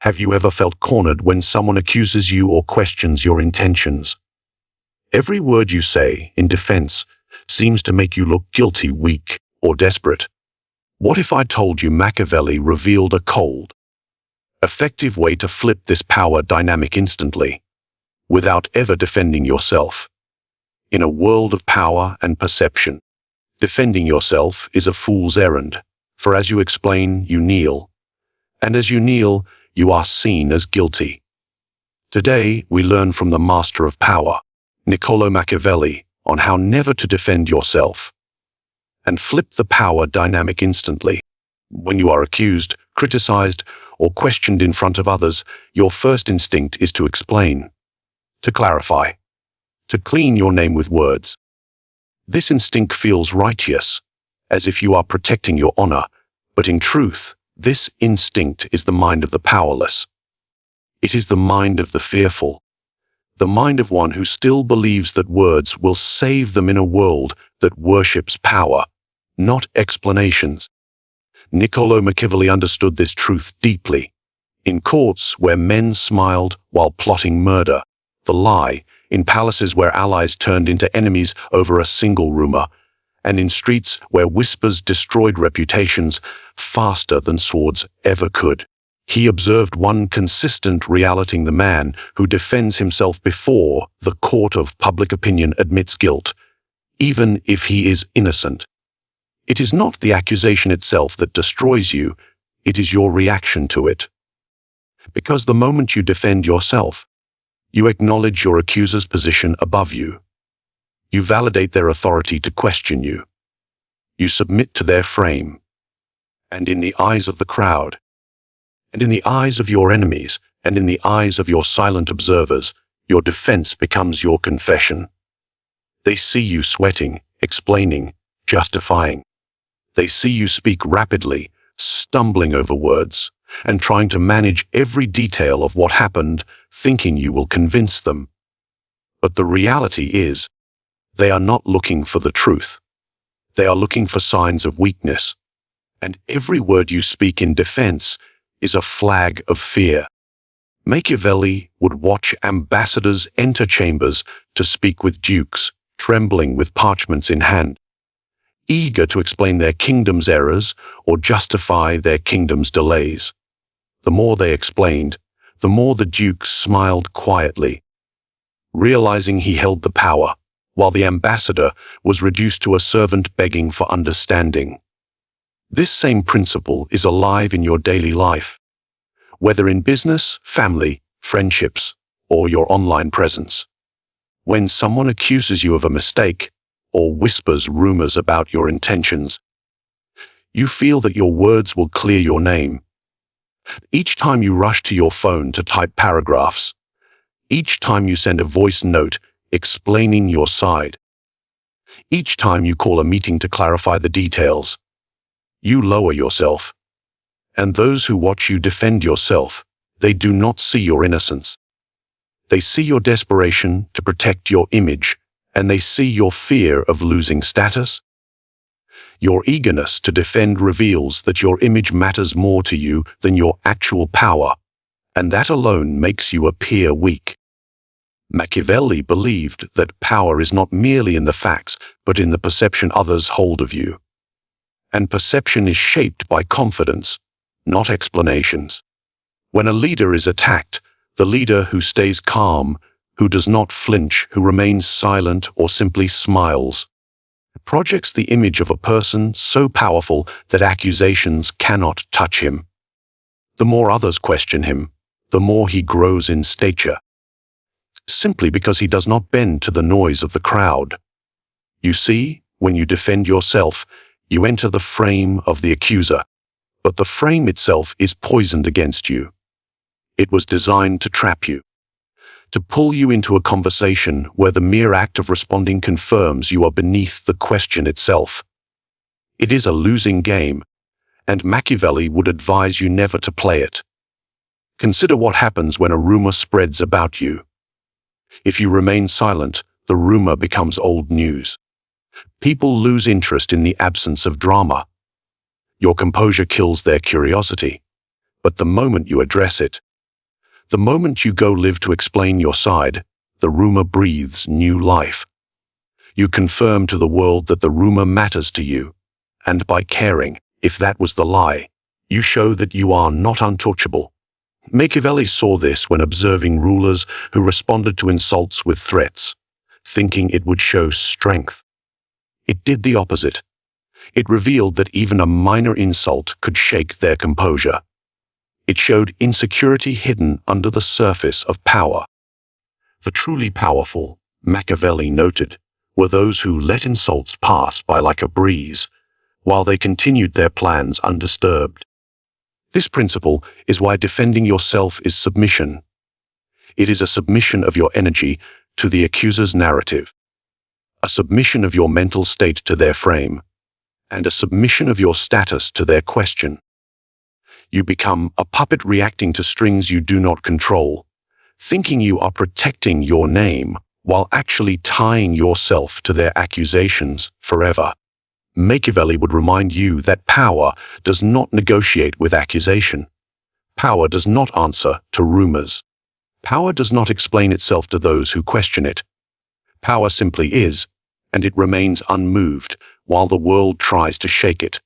Have you ever felt cornered when someone accuses you or questions your intentions? Every word you say in defense seems to make you look guilty, weak, or desperate. What if I told you Machiavelli revealed a cold, effective way to flip this power dynamic instantly, without ever defending yourself? In a world of power and perception, defending yourself is a fool's errand, for as you explain, you kneel, and as you kneel, you are seen as guilty. Today, we learn from the master of power, Niccolò Machiavelli, on how never to defend yourself and flip the power dynamic instantly. When you are accused, criticized, or questioned in front of others, your first instinct is to explain, to clarify, to clean your name with words. This instinct feels righteous, as if you are protecting your honor, but in truth, this instinct is the mind of the powerless. It is the mind of the fearful, the mind of one who still believes that words will save them in a world that worships power, not explanations. Niccolò Machiavelli understood this truth deeply. In courts where men smiled while plotting murder, the lie, in palaces where allies turned into enemies over a single rumor, and in streets where whispers destroyed reputations faster than swords ever could. He observed one consistent reality: the man who defends himself before the court of public opinion admits guilt, even if he is innocent. It is not the accusation itself that destroys you, it is your reaction to it. Because the moment you defend yourself, you acknowledge your accuser's position above you. You validate their authority to question you. You submit to their frame. And in the eyes of the crowd, and in the eyes of your enemies, and in the eyes of your silent observers, your defense becomes your confession. They see you sweating, explaining, justifying. They see you speak rapidly, stumbling over words, and trying to manage every detail of what happened, thinking you will convince them. But the reality is, they are not looking for the truth. They are looking for signs of weakness. And every word you speak in defense is a flag of fear. Machiavelli would watch ambassadors enter chambers to speak with dukes, trembling with parchments in hand, eager to explain their kingdom's errors or justify their kingdom's delays. The more they explained, the more the duke smiled quietly, realizing he held the power, while the ambassador was reduced to a servant begging for understanding. This same principle is alive in your daily life, whether in business, family, friendships, or your online presence. When someone accuses you of a mistake or whispers rumors about your intentions, you feel that your words will clear your name. Each time you rush to your phone to type paragraphs, each time you send a voice note explaining your side, each time you call a meeting to clarify the details, you lower yourself. And those who watch you defend yourself, they do not see your innocence. They see your desperation to protect your image, and they see your fear of losing status. Your eagerness to defend reveals that your image matters more to you than your actual power, and that alone makes you appear weak. Machiavelli believed that power is not merely in the facts, but in the perception others hold of you. And perception is shaped by confidence, not explanations. When a leader is attacked, the leader who stays calm, who does not flinch, who remains silent or simply smiles, projects the image of a person so powerful that accusations cannot touch him. The more others question him, the more he grows in stature, simply because he does not bend to the noise of the crowd. You see, when you defend yourself, you enter the frame of the accuser, but the frame itself is poisoned against you. It was designed to trap you, to pull you into a conversation where the mere act of responding confirms you are beneath the question itself. It is a losing game, and Machiavelli would advise you never to play it. Consider what happens when a rumor spreads about you. If you remain silent, the rumor becomes old news. People lose interest in the absence of drama. Your composure kills their curiosity. But the moment you address it, The moment you go live to explain your side, the rumor breathes new life. You confirm to the world that the rumor matters to you, and by caring, if that was the lie, you show that you are not untouchable. Machiavelli saw this when observing rulers who responded to insults with threats, thinking it would show strength. It did the opposite. It revealed that even a minor insult could shake their composure. It showed insecurity hidden under the surface of power. The truly powerful, Machiavelli noted, were those who let insults pass by like a breeze, while they continued their plans undisturbed. This principle is why defending yourself is submission. It is a submission of your energy to the accuser's narrative, a submission of your mental state to their frame, and a submission of your status to their question. You become a puppet reacting to strings you do not control, thinking you are protecting your name while actually tying yourself to their accusations forever. Machiavelli would remind you that power does not negotiate with accusation. Power does not answer to rumors. Power does not explain itself to those who question it. Power simply is, and it remains unmoved while the world tries to shake it.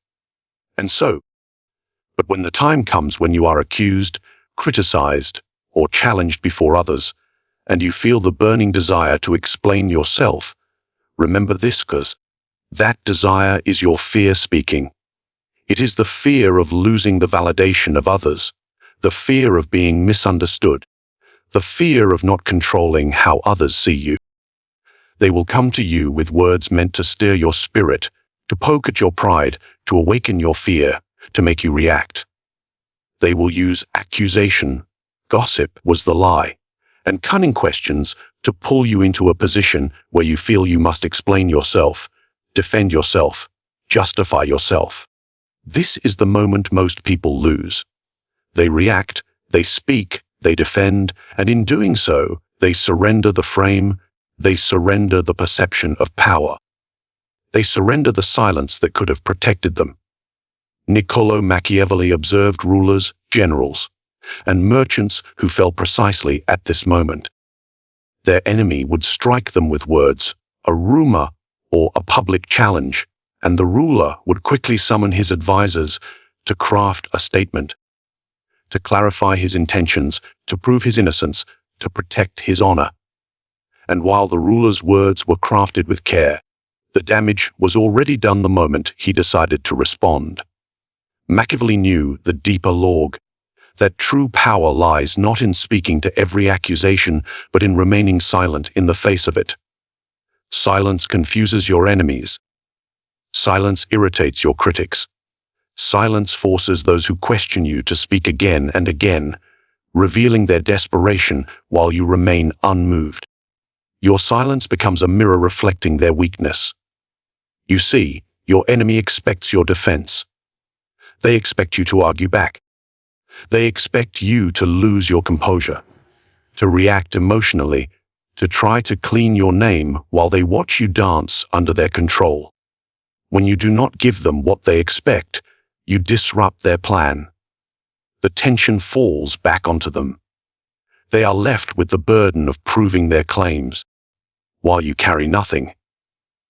But when the time comes when you are accused, criticized, or challenged before others, and you feel the burning desire to explain yourself, remember this, because that desire is your fear speaking. It is the fear of losing the validation of others, the fear of being misunderstood, the fear of not controlling how others see you. They will come to you with words meant to stir your spirit, to poke at your pride, to awaken your fear, to make you react. They will use accusation, gossip was the lie, and cunning questions to pull you into a position where you feel you must explain yourself, defend yourself, justify yourself. This is the moment most people lose. They react, they speak, they defend, and in doing so, they surrender the frame, they surrender the perception of power. They surrender the silence that could have protected them. Niccolò Machiavelli observed rulers, generals, and merchants who fell precisely at this moment. Their enemy would strike them with words, a rumor, or a public challenge, and the ruler would quickly summon his advisors to craft a statement, to clarify his intentions, to prove his innocence, to protect his honor. And while the ruler's words were crafted with care, the damage was already done the moment he decided to respond. Machiavelli knew the deeper log, that true power lies not in speaking to every accusation, but in remaining silent in the face of it. Silence confuses your enemies. Silence irritates your critics. Silence forces those who question you to speak again and again, revealing their desperation while you remain unmoved. Your silence becomes a mirror reflecting their weakness. You see, your enemy expects your defense. They expect you to argue back. They expect you to lose your composure, to react emotionally, to try to clean your name while they watch you dance under their control. When you do not give them what they expect, you disrupt their plan. The tension falls back onto them. They are left with the burden of proving their claims, while you carry nothing.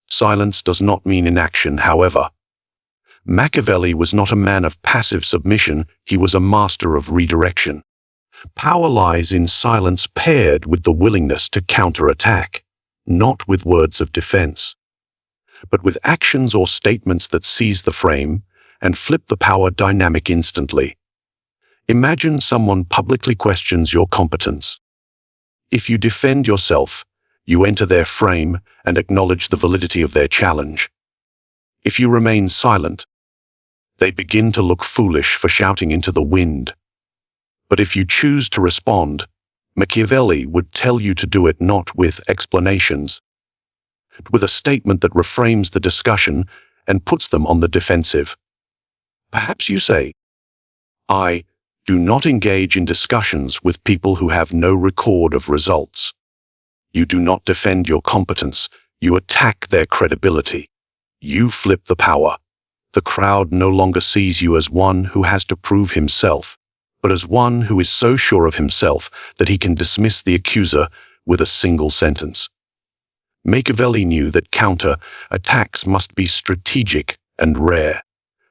Silence does not mean inaction, however. Machiavelli was not a man of passive submission, he was a master of redirection. Power lies in silence paired with the willingness to counterattack, not with words of defense, but with actions or statements that seize the frame and flip the power dynamic instantly. Imagine someone publicly questions your competence. If you defend yourself, you enter their frame and acknowledge the validity of their challenge. If you remain silent, they begin to look foolish for shouting into the wind. But if you choose to respond, Machiavelli would tell you to do it not with explanations, but with a statement that reframes the discussion and puts them on the defensive. Perhaps you say, I do not engage in discussions with people who have no record of results. You do not defend your competence, you attack their credibility. You flip the power. The crowd no longer sees you as one who has to prove himself, but as one who is so sure of himself that he can dismiss the accuser with a single sentence. Machiavelli knew that counter-attacks must be strategic and rare.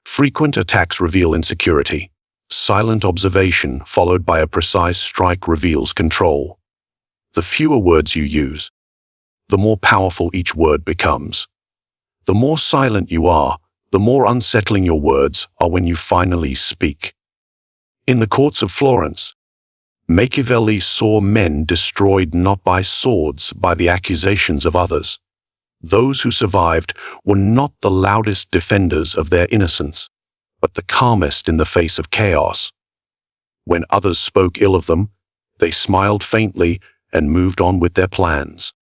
Frequent attacks reveal insecurity. Silent observation followed by a precise strike reveals control. The fewer words you use, the more powerful each word becomes. The more silent you are, the more unsettling your words are when you finally speak. In the courts of Florence, Machiavelli saw men destroyed not by swords, by the accusations of others. Those who survived were not the loudest defenders of their innocence, but the calmest in the face of chaos. When others spoke ill of them, they smiled faintly and moved on with their plans.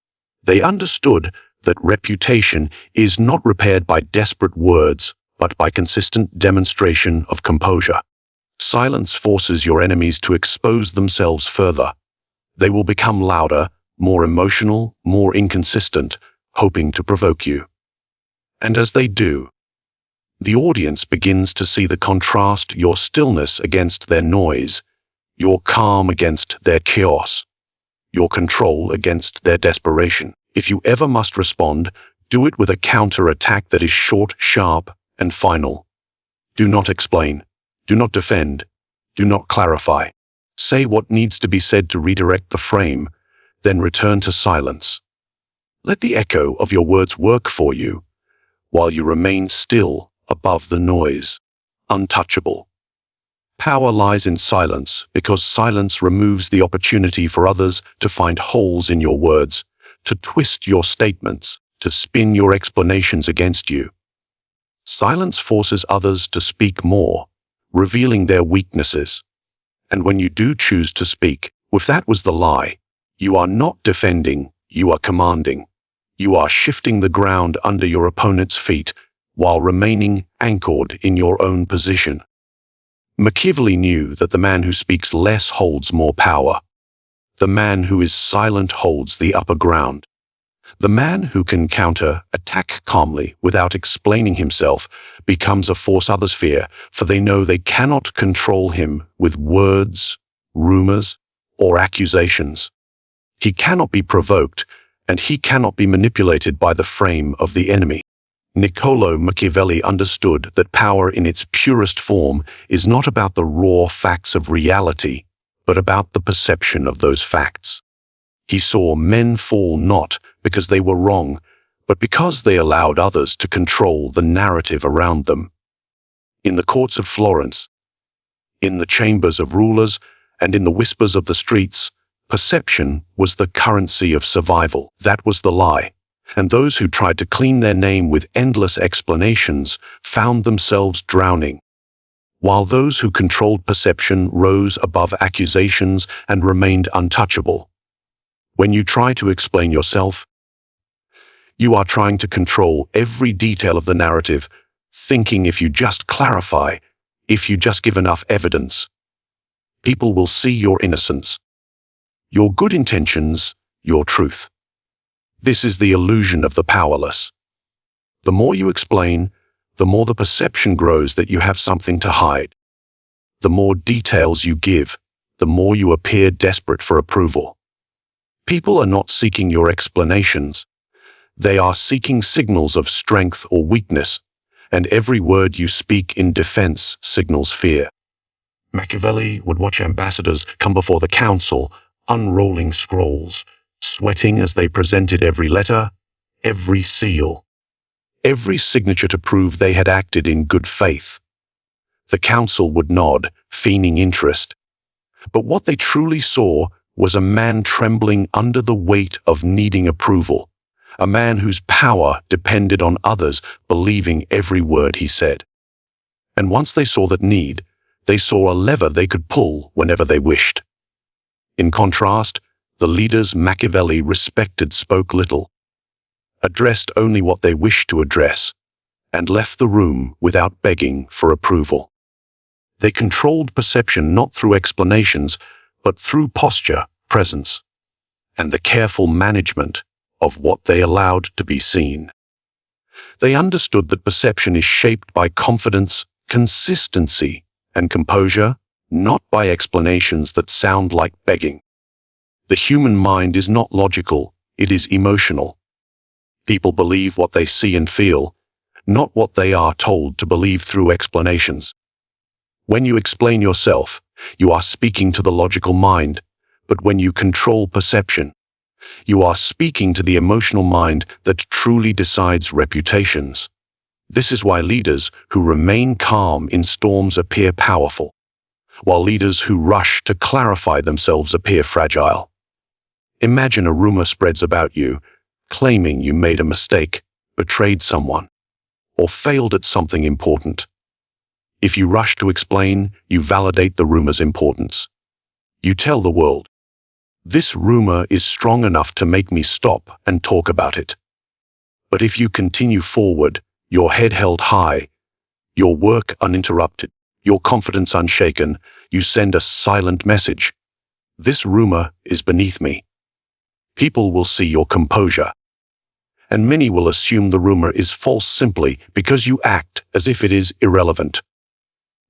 They understood that reputation is not repaired by desperate words, but by consistent demonstration of composure. Silence forces your enemies to expose themselves further. They will become louder, more emotional, more inconsistent, hoping to provoke you. And as they do, the audience begins to see the contrast: your stillness against their noise, your calm against their chaos, your control against their desperation. If you ever must respond, do it with a counter-attack that is short, sharp, and final. Do not explain. Do not defend. Do not clarify. Say what needs to be said to redirect the frame, then return to silence. Let the echo of your words work for you, while you remain still above the noise. Untouchable. Power lies in silence, because silence removes the opportunity for others to find holes in your words, to twist your statements, to spin your explanations against you. Silence forces others to speak more, revealing their weaknesses. And when you do choose to speak, if that was the lie, you are not defending, you are commanding. You are shifting the ground under your opponent's feet while remaining anchored in your own position. Machiavelli knew that the man who speaks less holds more power. The man who is silent holds the upper ground. The man who can counter-attack calmly without explaining himself becomes a force others fear, for they know they cannot control him with words, rumors, or accusations. He cannot be provoked, and he cannot be manipulated by the frame of the enemy. Niccolò Machiavelli understood that power in its purest form is not about the raw facts of reality, but about the perception of those facts. He saw men fall not because they were wrong, but because they allowed others to control the narrative around them. In the courts of Florence, in the chambers of rulers, and in the whispers of the streets, perception was the currency of survival. That was the lie. And those who tried to clean their name with endless explanations found themselves drowning, while those who controlled perception rose above accusations and remained untouchable. When you try to explain yourself, you are trying to control every detail of the narrative, thinking if you just clarify, if you just give enough evidence, people will see your innocence, your good intentions, your truth. This is the illusion of the powerless. The more you explain, the more the perception grows that you have something to hide. The more details you give, the more you appear desperate for approval. People are not seeking your explanations. They are seeking signals of strength or weakness, and every word you speak in defense signals fear. Machiavelli would watch ambassadors come before the council, unrolling scrolls, sweating as they presented every letter, every seal, every signature to prove they had acted in good faith. The council would nod, feigning interest. But what they truly saw was a man trembling under the weight of needing approval, a man whose power depended on others believing every word he said. And once they saw that need, they saw a lever they could pull whenever they wished. In contrast, the leaders Machiavelli respected spoke little, addressed only what they wished to address, and left the room without begging for approval. They controlled perception not through explanations, but through posture, presence, and the careful management of what they allowed to be seen. They understood that perception is shaped by confidence, consistency, and composure, not by explanations that sound like begging. The human mind is not logical, it is emotional. People believe what they see and feel, not what they are told to believe through explanations. When you explain yourself, you are speaking to the logical mind, but when you control perception, you are speaking to the emotional mind that truly decides reputations. This is why leaders who remain calm in storms appear powerful, while leaders who rush to clarify themselves appear fragile. Imagine a rumor spreads about you, claiming you made a mistake, betrayed someone, or failed at something important. If you rush to explain, you validate the rumor's importance. You tell the world, "This rumor is strong enough to make me stop and talk about it." But if you continue forward, your head held high, your work uninterrupted, your confidence unshaken, you send a silent message. This rumor is beneath me. People will see your composure, and many will assume the rumor is false simply because you act as if it is irrelevant.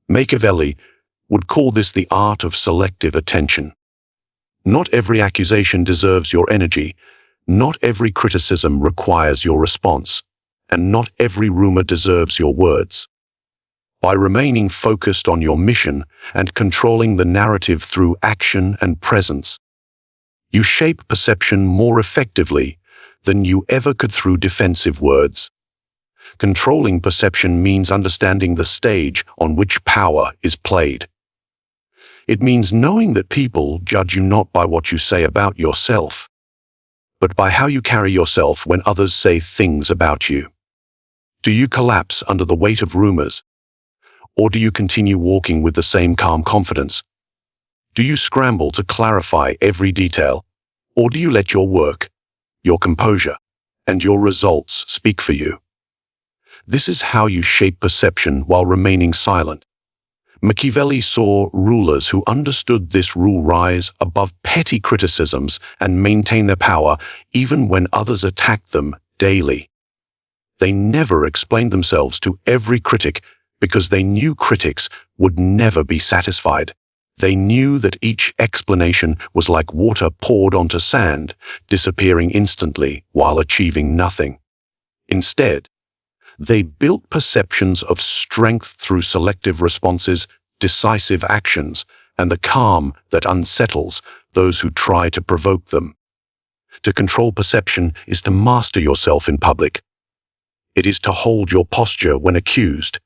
Machiavelli would call this the art of selective attention. Not every accusation deserves your energy, not every criticism requires your response, and not every rumor deserves your words. By remaining focused on your mission and controlling the narrative through action and presence, you shape perception more effectively than you ever could through defensive words. Controlling perception means understanding the stage on which power is played. It means knowing that people judge you not by what you say about yourself, but by how you carry yourself when others say things about you. Do you collapse under the weight of rumors? Or do you continue walking with the same calm confidence? Do you scramble to clarify every detail? Or do you let your work, your composure, and your results speak for you? This is how you shape perception while remaining silent. Machiavelli saw rulers who understood this rule rise above petty criticisms and maintain their power even when others attacked them daily. They never explained themselves to every critic because they knew critics would never be satisfied. They knew that each explanation was like water poured onto sand, disappearing instantly while achieving nothing. Instead, they built perceptions of strength through selective responses, decisive actions, and the calm that unsettles those who try to provoke them. To control perception is to master yourself in public. It is to hold your posture when accused,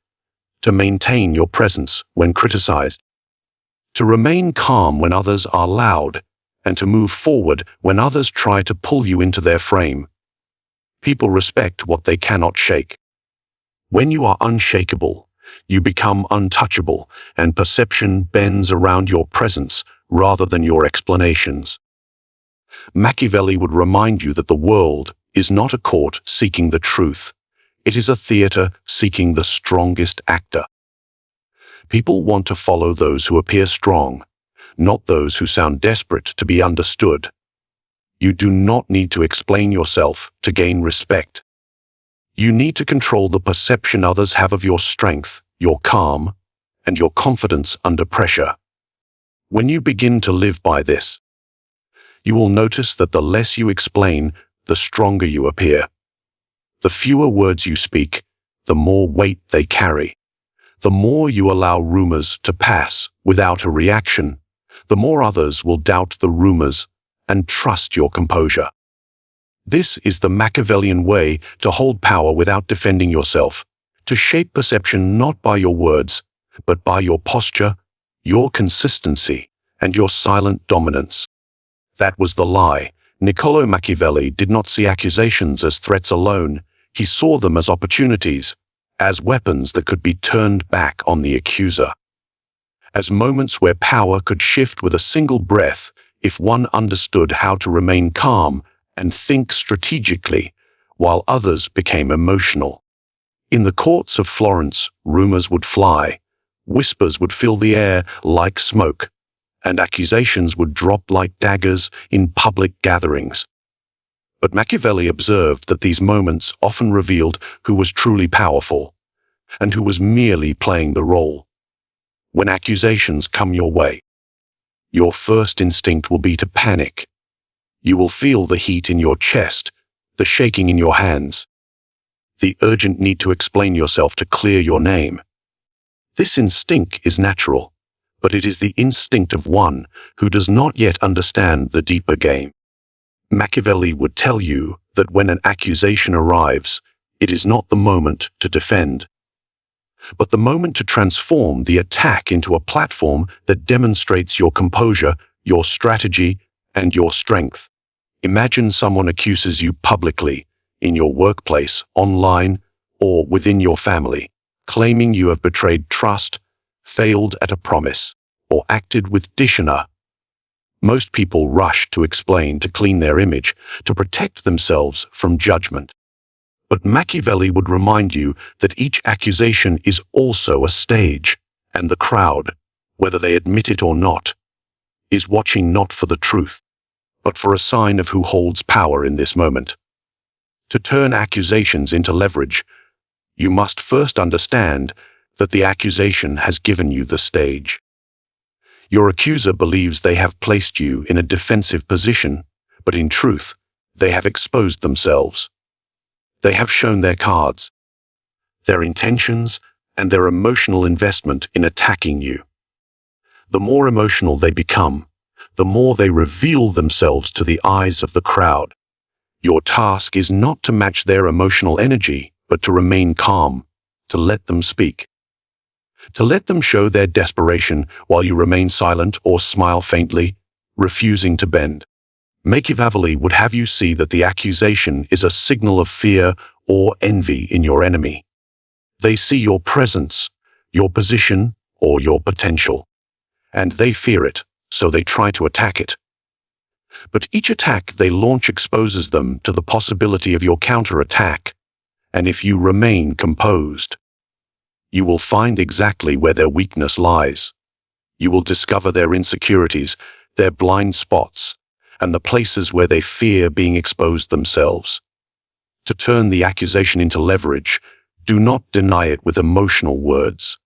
to maintain your presence when criticized, to remain calm when others are loud, and to move forward when others try to pull you into their frame. People respect what they cannot shake. When you are unshakable, you become untouchable, and perception bends around your presence rather than your explanations. Machiavelli would remind you that the world is not a court seeking the truth. It is a theater seeking the strongest actor. People want to follow those who appear strong, not those who sound desperate to be understood. You do not need to explain yourself to gain respect. You need to control the perception others have of your strength, your calm, and your confidence under pressure. When you begin to live by this, you will notice that the less you explain, the stronger you appear. The fewer words you speak, the more weight they carry. The more you allow rumors to pass without a reaction, the more others will doubt the rumors and trust your composure. This is the Machiavellian way to hold power without defending yourself, to shape perception not by your words, but by your posture, your consistency, and your silent dominance. That was the lie. Niccolò Machiavelli did not see accusations as threats alone. He saw them as opportunities, as weapons that could be turned back on the accuser, as moments where power could shift with a single breath if one understood how to remain calm and think strategically, while others became emotional. In the courts of Florence, rumors would fly, whispers would fill the air like smoke, and accusations would drop like daggers in public gatherings. But Machiavelli observed that these moments often revealed who was truly powerful and who was merely playing the role. When accusations come your way, your first instinct will be to panic. You will feel the heat in your chest, the shaking in your hands, the urgent need to explain yourself to clear your name. This instinct is natural, but it is the instinct of one who does not yet understand the deeper game. Machiavelli would tell you that when an accusation arrives, it is not the moment to defend, but the moment to transform the attack into a platform that demonstrates your composure, your strategy, and your strength. Imagine someone accuses you publicly, in your workplace, online, or within your family, claiming you have betrayed trust, failed at a promise, or acted with dishonor. Most people rush to explain, to clean their image, to protect themselves from judgment. But Machiavelli would remind you that each accusation is also a stage, and the crowd, whether they admit it or not, is watching not for the truth, but for a sign of who holds power in this moment. To turn accusations into leverage, you must first understand that the accusation has given you the stage. Your accuser believes they have placed you in a defensive position, but in truth, they have exposed themselves. They have shown their cards, their intentions, and their emotional investment in attacking you. The more emotional they become, the more they reveal themselves to the eyes of the crowd. Your task is not to match their emotional energy, but to remain calm, to let them speak, to let them show their desperation while you remain silent or smile faintly, refusing to bend. Machiavelli would have you see that the accusation is a signal of fear or envy in your enemy. They see your presence, your position, or your potential, and they fear it, so they try to attack it. But each attack they launch exposes them to the possibility of your counterattack, and if you remain composed, you will find exactly where their weakness lies. You will discover their insecurities, their blind spots, and the places where they fear being exposed themselves. To turn the accusation into leverage, do not deny it with emotional words.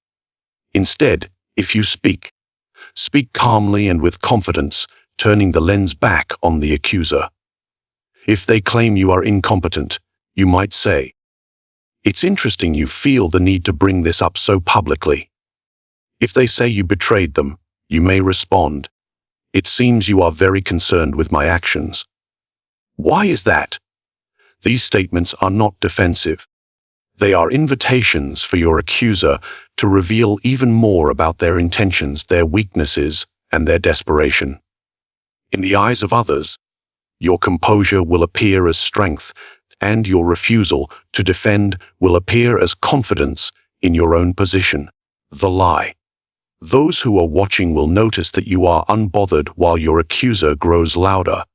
Instead, if you speak calmly and with confidence, turning the lens back on the accuser. If they claim you are incompetent, you might say, "It's interesting you feel the need to bring this up so publicly." If they say you betrayed them, you may respond, "It seems you are very concerned with my actions." Why is that? These statements are not defensive. They are invitations for your accuser to reveal even more about their intentions, their weaknesses, and their desperation. In the eyes of others, your composure will appear as strength, and your refusal to defend will appear as confidence in your own position. The lie. Those who are watching will notice that you are unbothered while your accuser grows louder,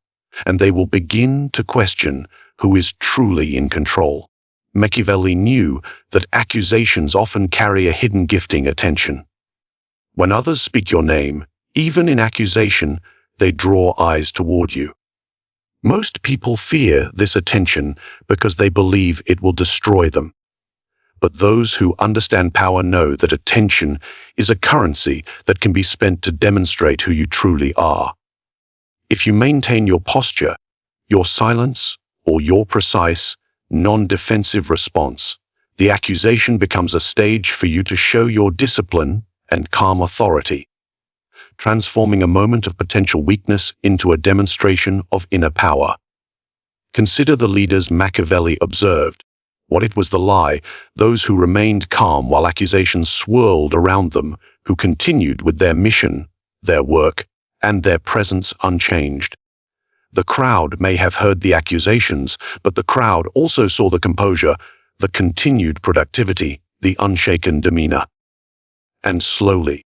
and they will begin to question who is truly in control. Machiavelli knew that accusations often carry a hidden gifting attention. When others speak your name, even in accusation, they draw eyes toward you. Most people fear this attention because they believe it will destroy them. But those who understand power know that attention is a currency that can be spent to demonstrate who you truly are. If you maintain your posture, your silence, or your precise, non-defensive response, the accusation becomes a stage for you to show your discipline and calm authority, transforming a moment of potential weakness into a demonstration of inner power. Consider the leaders Machiavelli observed. What it was the lie, those who remained calm while accusations swirled around them, who continued with their mission, their work, and their presence unchanged. The crowd may have heard the accusations, but the crowd also saw the composure, the continued productivity, the unshaken demeanor. And slowly,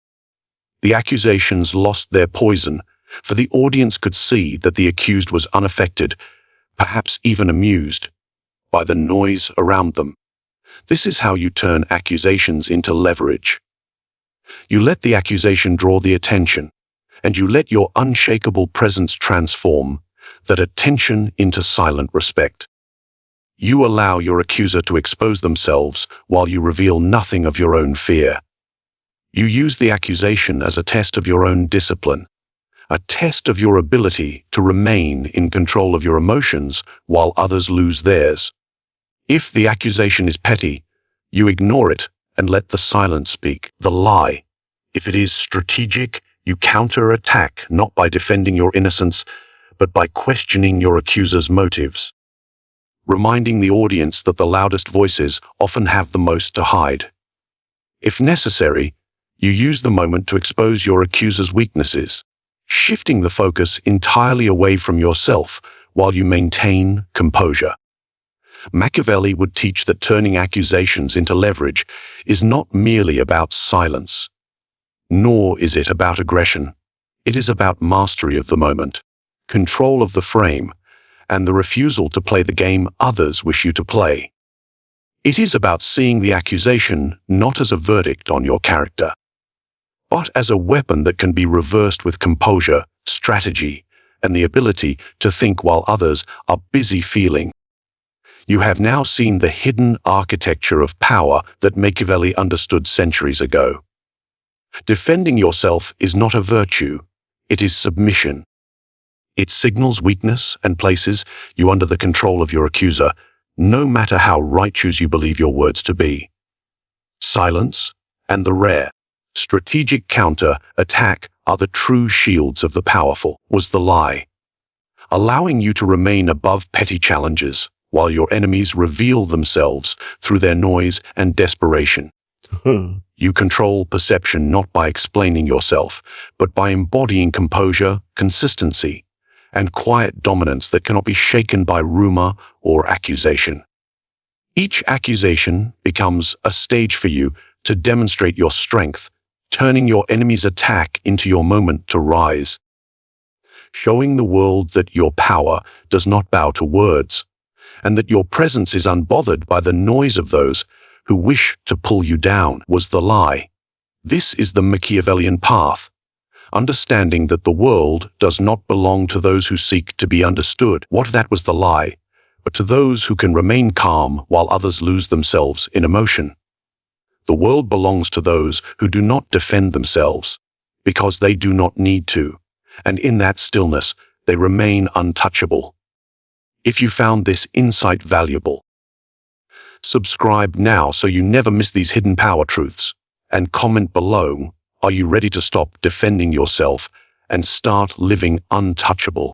the accusations lost their poison, for the audience could see that the accused was unaffected, perhaps even amused, by the noise around them. This is how you turn accusations into leverage. You let the accusation draw the attention, and you let your unshakable presence transform that attention into silent respect. You allow your accuser to expose themselves while you reveal nothing of your own fear. You use the accusation as a test of your own discipline, a test of your ability to remain in control of your emotions while others lose theirs. If the accusation is petty, you ignore it and let the silence speak, the lie. If it is strategic, you counter-attack not by defending your innocence, but by questioning your accuser's motives, reminding the audience that the loudest voices often have the most to hide. If necessary, you use the moment to expose your accuser's weaknesses, shifting the focus entirely away from yourself while you maintain composure. Machiavelli would teach that turning accusations into leverage is not merely about silence, nor is it about aggression. It is about mastery of the moment, control of the frame, and the refusal to play the game others wish you to play. It is about seeing the accusation not as a verdict on your character, but as a weapon that can be reversed with composure, strategy, and the ability to think while others are busy feeling. You have now seen the hidden architecture of power that Machiavelli understood centuries ago. Defending yourself is not a virtue, it is submission. It signals weakness and places you under the control of your accuser, no matter how righteous you believe your words to be. Silence and the rare, strategic counter-attack are the true shields of the powerful, was the lie, allowing you to remain above petty challenges while your enemies reveal themselves through their noise and desperation. You control perception not by explaining yourself, but by embodying composure, consistency, and quiet dominance that cannot be shaken by rumor or accusation. Each accusation becomes a stage for you to demonstrate your strength, turning your enemy's attack into your moment to rise, showing the world that your power does not bow to words, and that your presence is unbothered by the noise of those who wish to pull you down, was the lie. This is the Machiavellian path, understanding that the world does not belong to those who seek to be understood. What that was the lie, but to those who can remain calm while others lose themselves in emotion. The world belongs to those who do not defend themselves, because they do not need to, and in that stillness they remain untouchable. If you found this insight valuable, subscribe now so you never miss these hidden power truths, and comment below, are you ready to stop defending yourself and start living untouchable?